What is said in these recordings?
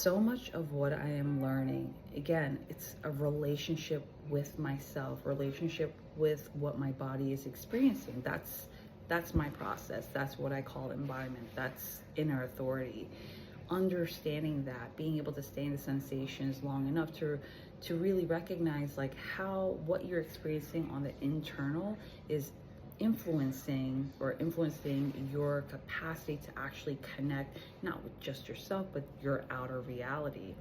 so much of what I am learning, again, it's a relationship with myself, relationship with what my body is experiencing. That's my process. That's what I call embodiment. That's inner authority. Understanding that, being able to stay in the sensations long enough to really recognize like how what you're experiencing on the internal is influencing your capacity to actually connect not with just yourself but your outer reality.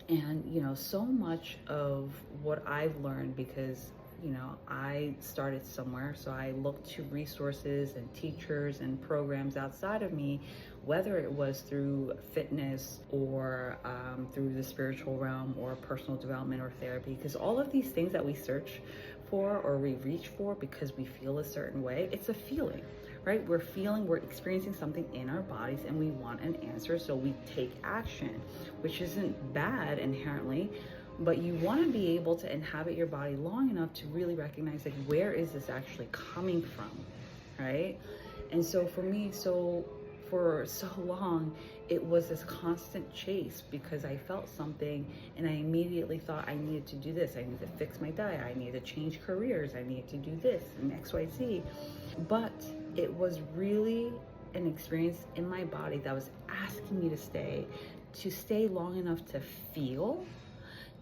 And so much of what I've learned, because I started somewhere, so I looked to resources and teachers and programs outside of me, whether it was through fitness or through the spiritual realm or personal development or therapy, because all of these things that we search for or we reach for because we feel a certain way, it's a feeling, right? We're experiencing something in our bodies and we want an answer, so we take action, which isn't bad inherently. But you want to be able to inhabit your body long enough to really recognize like, where is this actually coming from, right? And so for me, for so long, it was this constant chase because I felt something and I immediately thought I needed to do this. I needed to fix my diet. I needed to change careers. I needed to do this and XYZ. But it was really an experience in my body that was asking me to stay long enough to feel,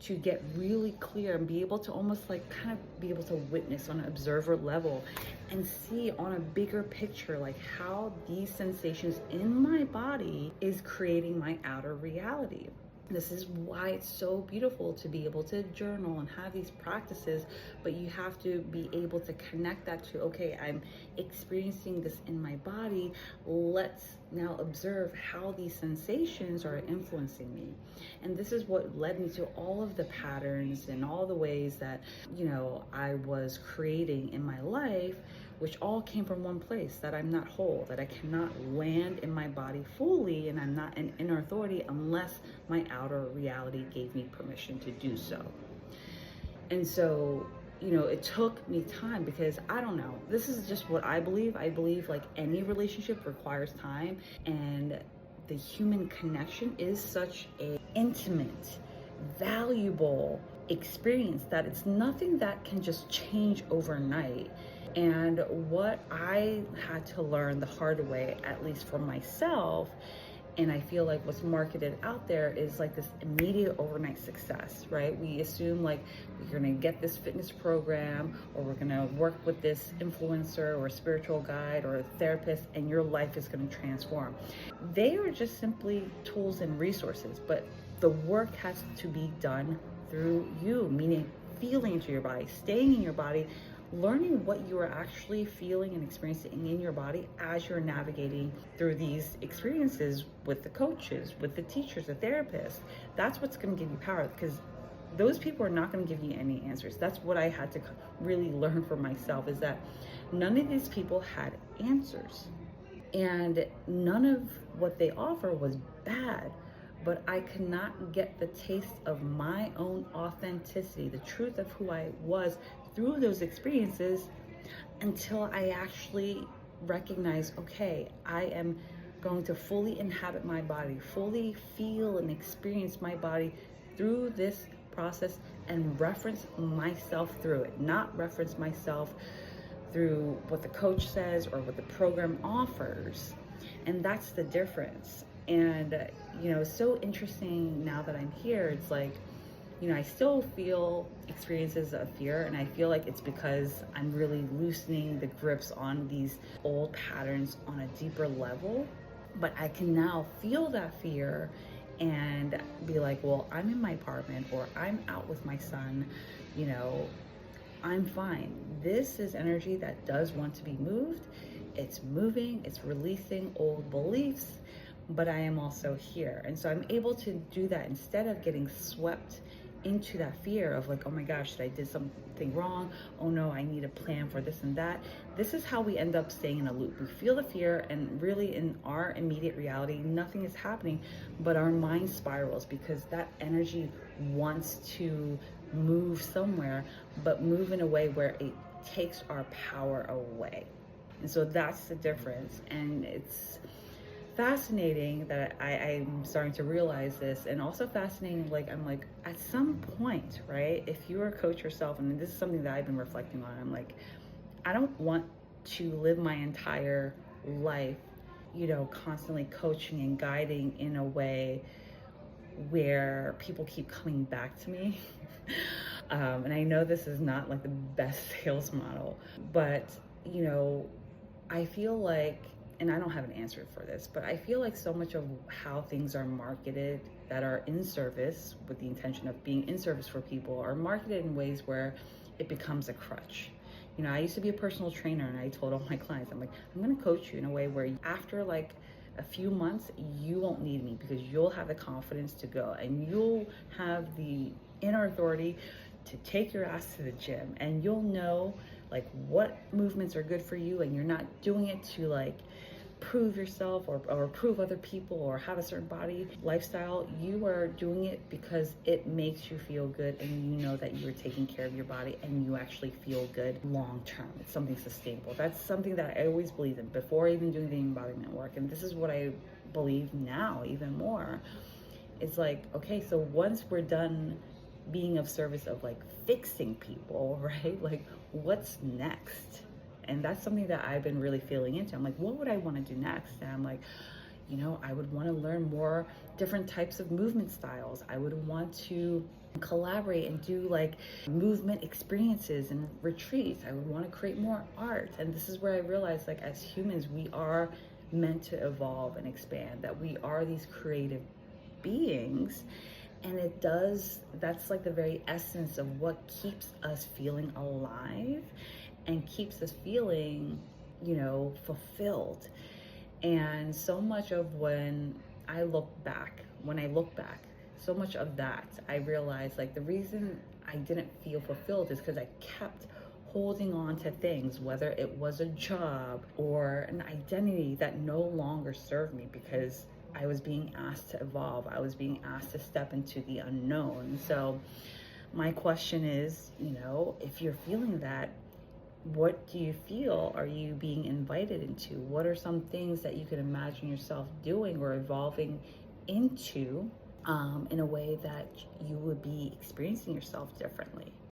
to get really clear and be able to almost like kind of be able to witness on an observer level and see on a bigger picture like how these sensations in my body is creating my outer reality. This is why it's so beautiful to be able to journal and have these practices, but you have to be able to connect that to, okay, I'm experiencing this in my body. Let's now observe how these sensations are influencing me. And this is what led me to all of the patterns and all the ways that, I was creating in my life, which all came from one place, that I'm not whole, that I cannot land in my body fully, and I'm not an inner authority unless my outer reality gave me permission to do so. And so, it took me time because I don't know, this is just what I believe. I believe like any relationship requires time, and the human connection is such a intimate, valuable experience that it's nothing that can just change overnight. And what I had to learn the hard way, at least for myself, and I feel like what's marketed out there is like this immediate overnight success, right? We assume like we're gonna get this fitness program, or we're gonna work with this influencer or spiritual guide or a therapist, and your life is gonna transform. They are just simply tools and resources, but the work has to be done through you, meaning feeling into your body, staying in your body, learning what you are actually feeling and experiencing in your body as you're navigating through these experiences with the coaches, with the teachers, the therapists. That's what's going to give you power, because those people are not going to give you any answers. That's what I had to really learn for myself, is that none of these people had answers, and none of what they offer was bad. But I could not get the taste of my own authenticity, the truth of who I was through those experiences, until I actually recognized, okay, I am going to fully inhabit my body, fully feel and experience my body through this process, and reference myself through it, not reference myself through what the coach says or what the program offers. And that's the difference. And it's so interesting now that I'm here. It's like, I still feel experiences of fear, and I feel like it's because I'm really loosening the grips on these old patterns on a deeper level. But I can now feel that fear and be like, well, I'm in my apartment, or I'm out with my son, I'm fine. This is energy that does want to be moved. It's moving, it's releasing old beliefs, but I am also here. And so I'm able to do that instead of getting swept into that fear of like, oh my gosh, I did something wrong. Oh no, I need a plan for this and that. This is how we end up staying in a loop. We feel the fear, and really in our immediate reality, nothing is happening, but our mind spirals because that energy wants to move somewhere, but move in a way where it takes our power away. And so that's the difference. And it's fascinating that I'm starting to realize this, and also fascinating, like, I'm like, at some point, right, if you're a coach yourself, and this is something that I've been reflecting on, I'm like, I don't want to live my entire life, constantly coaching and guiding in a way where people keep coming back to me. And I know this is not like the best sales model, but I feel like, and I don't have an answer for this, but I feel like so much of how things are marketed that are in service with the intention of being in service for people are marketed in ways where it becomes a crutch. I used to be a personal trainer, and I told all my clients, I'm like, I'm going to coach you in a way where after like a few months, you won't need me because you'll have the confidence to go and you'll have the inner authority to take your ass to the gym, and you'll know like what movements are good for you, and you're not doing it to like prove yourself or prove other people or have a certain body lifestyle. You are doing it because it makes you feel good, and you know that you are taking care of your body and you actually feel good long term. It's something sustainable. That's something that I always believed in before even doing the embodiment work, and this is what I believe now even more. It's like, okay, so once we're done being of service of like fixing people, right, like what's next? And that's something that I've been really feeling into. I'm like, what would I want to do next? And I'm like, I would want to learn more different types of movement styles. I would want to collaborate and do like movement experiences and retreats. I would want to create more art. And this is where I realized, like, as humans, we are meant to evolve and expand, that we are these creative beings. And that's like the very essence of what keeps us feeling alive and keeps us feeling, fulfilled. And so much of when I look back, so much of that, I realized like the reason I didn't feel fulfilled is because I kept holding on to things, whether it was a job or an identity that no longer served me, because I was being asked to evolve. I was being asked to step into the unknown. So my question is, if you're feeling that, what do you feel are you being invited into? What are some things that you can imagine yourself doing or evolving into in a way that you would be experiencing yourself differently?